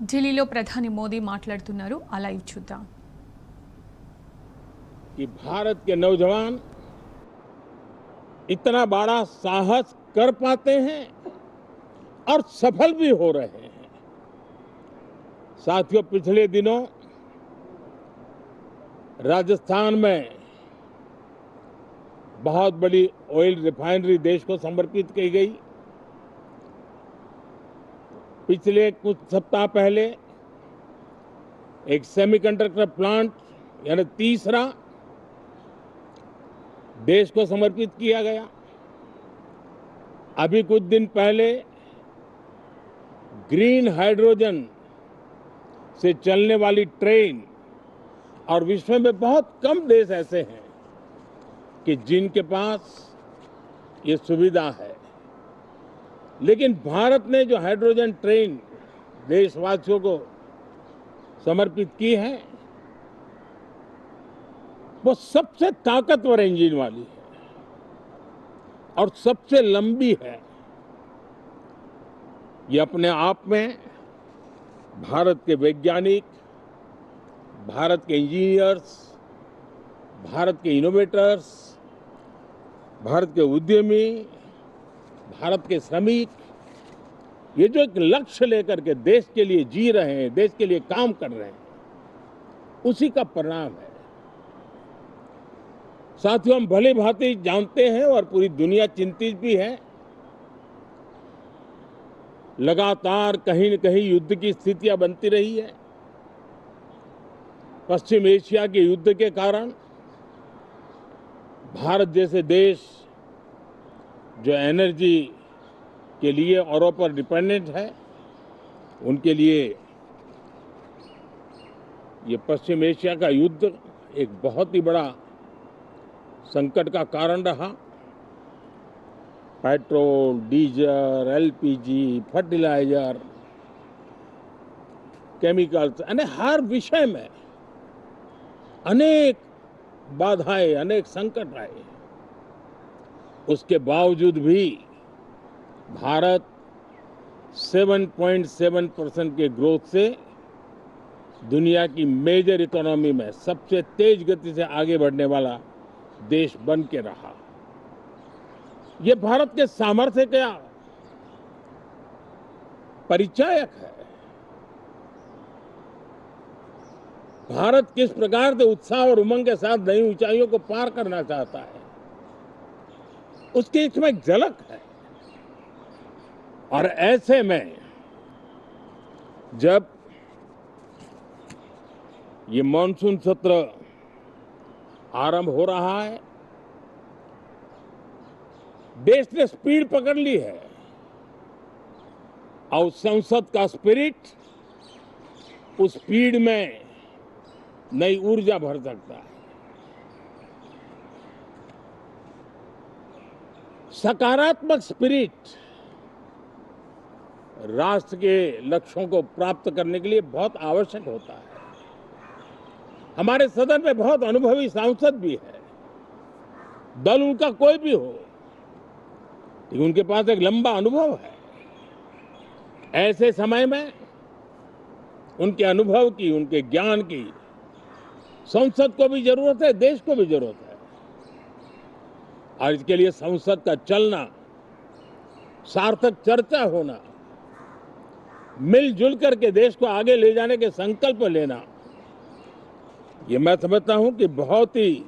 ఢిల్లీలో ప్రధాని మోదీ మాట్లాడుతున్నారు. ఆ లైవ్ చూద్దాం. कि भारत के नौजवान इतना बड़ा साहस कर पाते हैं और सफल भी हो रहे हैं। साथियों, पिछले दिनों राजस्थान में बहुत बड़ी ऑयल रिफाइनरी देश को समर्पित की गई। पिछले कुछ सप्ताह पहले एक सेमीकंडक्टर प्लांट यानी तीसरा देश को समर्पित किया गया। अभी कुछ दिन पहले ग्रीन हाइड्रोजन से चलने वाली ट्रेन, और विश्व में बहुत कम देश ऐसे हैं कि जिनके पास ये सुविधा है, लेकिन भारत ने जो हाइड्रोजन ट्रेन देशवासियों को समर्पित की है वो सबसे ताकतवर इंजन वाली है और सबसे लंबी है। ये अपने आप में भारत के वैज्ञानिक, भारत के इंजीनियर्स, भारत के इनोवेटर्स, भारत के उद्यमी, भारत के श्रमिक, ये जो एक लक्ष्य लेकर के देश के लिए जी रहे हैं, देश के लिए काम कर रहे हैं, उसी का परिणाम है। साथियों, हम भली भांति जानते हैं और पूरी दुनिया चिंतित भी है। लगातार कहीं न कहीं युद्ध की स्थितियां बनती रही है। पश्चिम एशिया के युद्ध के कारण भारत जैसे देश जो एनर्जी के लिए औरों पर डिपेंडेंट है, उनके लिए ये पश्चिम एशिया का युद्ध एक बहुत ही बड़ा संकट का कारण रहा। Petrol, diesel, LPG, fertiliser, chemicals, यानी हर विषय में अनेक बाधाएं, अनेक संकट आए। उसके बावजूद भी भारत 7.7% के ग्रोथ से दुनिया की मेजर इकोनॉमी में सबसे तेज गति से आगे बढ़ने वाला देश बन के रहा। ये भारत के सामर्थ्य का परिचायक है। भारत किस प्रकार से उत्साह और उमंग के साथ नई ऊंचाइयों को पार करना चाहता है, उसकी इसमें एक झलक है। और ऐसे में जब ये मॉनसून सत्र आरंभ हो रहा है, देश ने स्पीड पकड़ ली है और संसद का स्पिरिट उस स्पीड में नई ऊर्जा भर सकता है। सकारात्मक स्पिरिट राष्ट्र के लक्ष्यों को प्राप्त करने के लिए बहुत आवश्यक होता है। हमारे सदन में बहुत अनुभवी सांसद भी है, दल उनका कोई भी हो, लेकिन उनके पास एक लंबा अनुभव है। ऐसे समय में उनके अनुभव की, उनके ज्ञान की संसद को भी जरूरत है, देश को भी जरूरत है। और इसके लिए संसद का चलना, सार्थक चर्चा होना, मिलजुल करके देश को आगे ले जाने के संकल्प लेना, ये मैं समझता हूं कि बहुत ही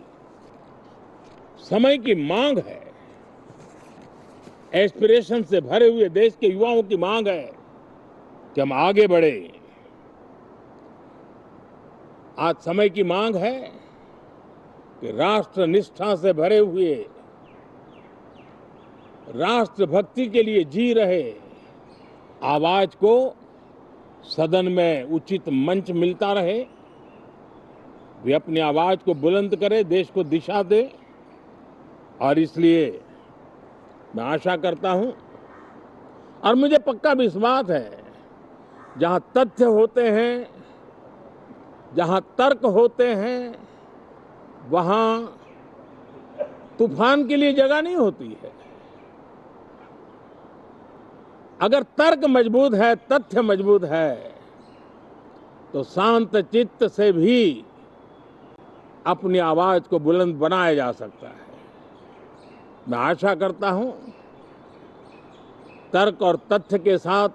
समय की मांग है। एस्पिरेशन से भरे हुए देश के युवाओं की मांग है कि हम आगे बढ़े। आज समय की मांग है कि राष्ट्र निष्ठा से भरे हुए, राष्ट्र भक्ति के लिए जी रहे आवाज को सदन में उचित मंच मिलता रहे, वे अपनी आवाज को बुलंद करे, देश को दिशा दे। और इसलिए मैं आशा करता हूं और मुझे पक्का विश्वास है, जहां तथ्य होते हैं, जहां तर्क होते हैं, वहां तूफान के लिए जगह नहीं होती है। अगर तर्क मजबूत है, तथ्य मजबूत है, तो शांत चित्त से भी अपनी आवाज को बुलंद बनाया जा सकता है। मैं आशा करता हूं तर्क और तथ्य के साथ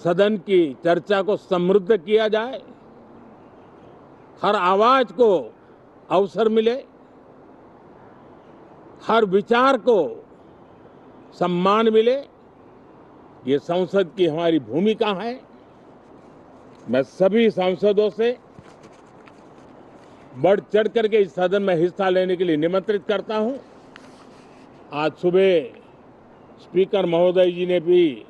सदन की चर्चा को समृद्ध किया जाए, हर आवाज को अवसर मिले, हर विचार को सम्मान मिले। ये संसद की हमारी भूमिका है। मैं सभी सांसदों से बढ़ चढ़ करके इस सदन में हिस्सा लेने के लिए निमंत्रित करता हूं। आज सुबह स्पीकर महोदय जी ने भी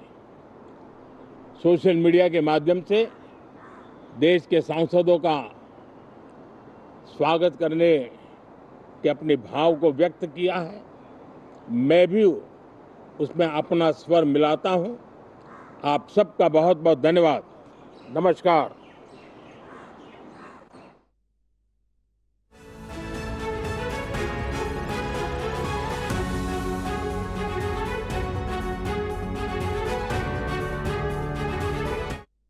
सोशल मीडिया के माध्यम से देश के सांसदों का स्वागत करने के अपने भाव को व्यक्त किया है। मैं भी उसमें अपना स्वर मिलाता हूं। आप सबका बहुत बहुत धन्यवाद। नमस्कार।